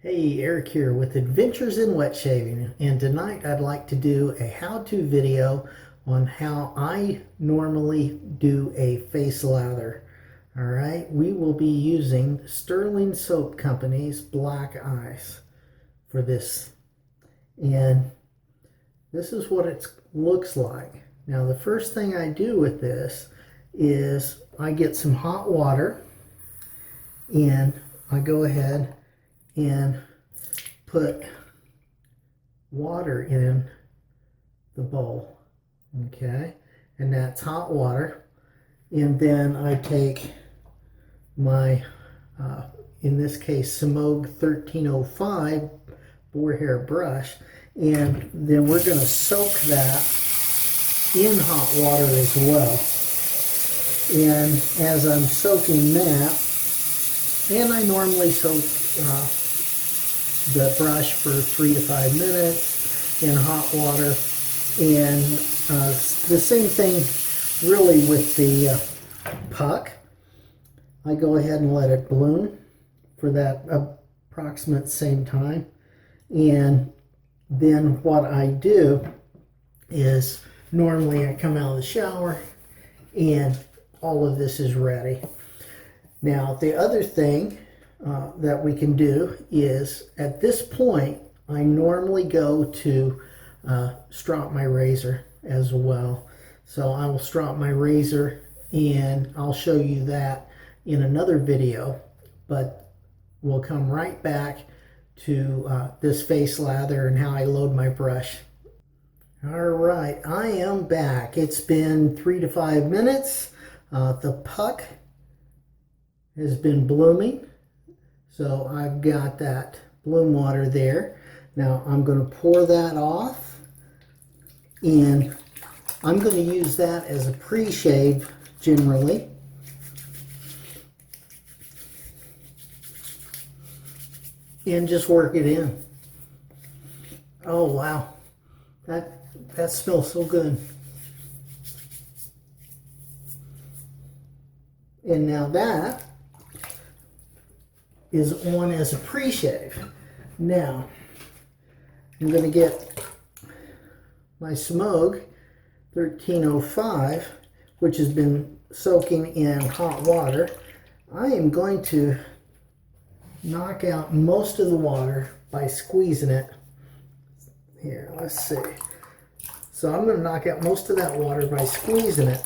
Hey, Eric here with Adventures in Wet Shaving, and tonight I'd like to do a how-to video on how I normally do a face lather. Alright, we will be using Stirling Soap Company's Black Ice for this, and this is what it looks like. Now the first thing I do with this is I get some hot water and I go ahead and put water in the bowl, okay, and that's hot water. And then I take my in this case Semogue 1305 boar hair brush, and then we're going to soak that in hot water as well. And as I'm soaking that, and I normally soak the brush for 3 to 5 minutes in hot water, and the same thing really with the puck. I go ahead and let it bloom for that approximate same time, and then what I do is normally I come out of the shower and all of this is ready. Now the other thing that we can do is, at this point I normally go to strop my razor as well. So I will strop my razor, and I'll show you that in another video, but we'll come right back to this face lather and how I load my brush. Alright, I am back. It's been 3 to 5 minutes. The puck has been blooming, so I've got that bloom water there. Now I'm going to pour that off, and I'm going to use that as a pre-shave generally. And just work it in. Oh wow, that smells so good. And now that is on as a pre-shave. Now I'm going to get my Semogue 1305, which has been soaking in hot water. I am going to knock out most of the water by squeezing it. Here, let's see. So I'm going to knock out most of that water by squeezing it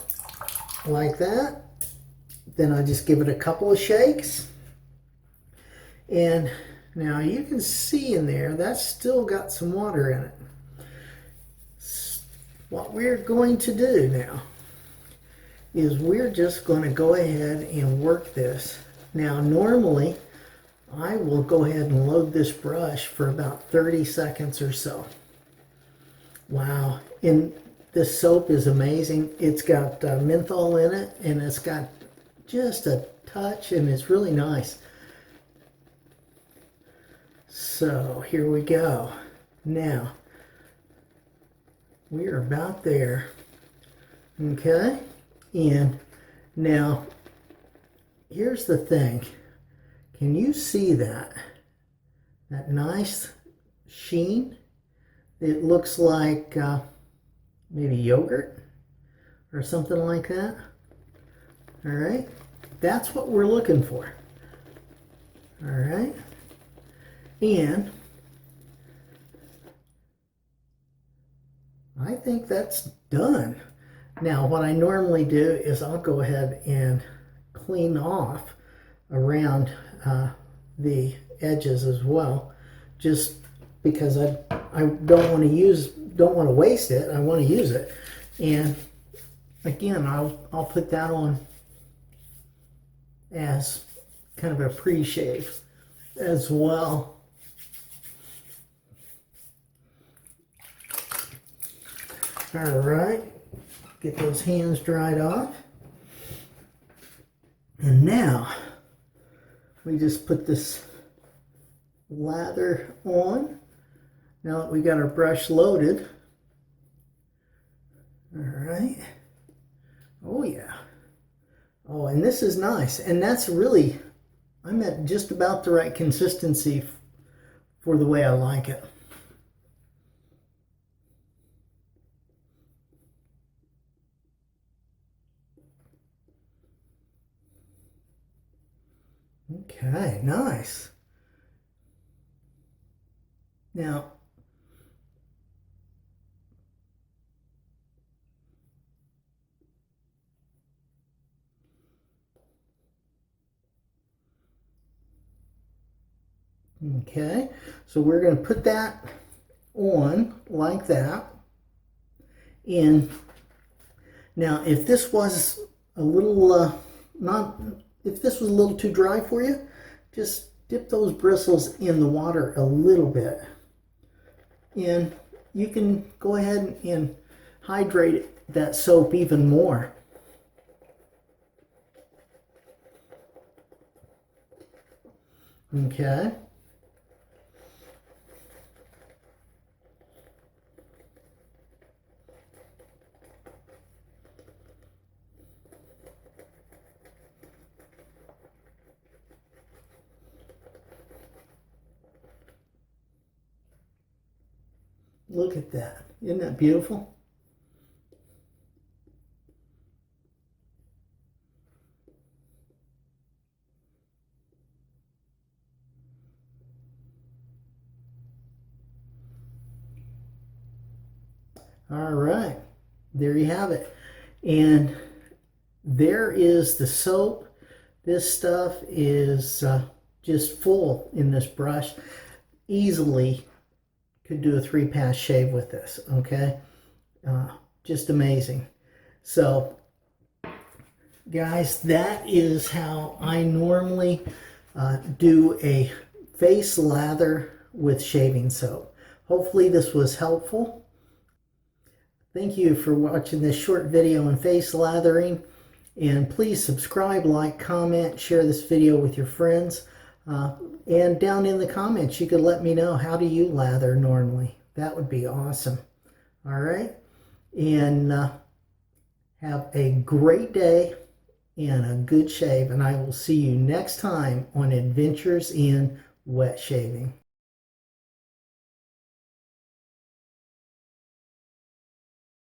like that. Then I just give it a couple of shakes. And now you can see in there, that's still got some water in it. What we're going to do now is we're just going to go ahead and work this. Now normally I will go ahead and load this brush for about 30 seconds or so. Wow, and this soap is amazing. It's got menthol in it, and it's got just a touch, and it's really nice. So here we go. Now we are about there, okay? And now here's the thing. Can you see that nice sheen? It looks like maybe yogurt or something like that. All right, that's what we're looking for. All right, and I think that's done. Now what I normally do is I'll go ahead and clean off around the edges as well, just because I don't want to waste it. I want to use it. And again, I'll put that on as kind of a pre-shave as well. All right, get those hands dried off, and now we just put this lather on. Now that we got our brush loaded. All right. Oh yeah. Oh, and this is nice. And that's really, I'm at just about the right consistency for the way I like it. Okay, nice. Now, okay, so we're going to put that on like that. And now, if this was a little if this was a little too dry for you, just dip those bristles in the water a little bit. And you can go ahead and hydrate that soap even more. Okay. Look at that. Isn't that beautiful? All right. There you have it. And there is the soap. This stuff is just full in this brush. Easily could do a 3-pass shave with this, okay? Just amazing. So, guys, that is how I normally do a face lather with shaving soap. Hopefully this was helpful. Thank you for watching this short video on face lathering. And please subscribe, like, comment, share this video with your friends. And down in the comments, you could let me know, how do you lather normally? That would be awesome. All right. And have a great day and a good shave. And I will see you next time on Adventures in Wet Shaving.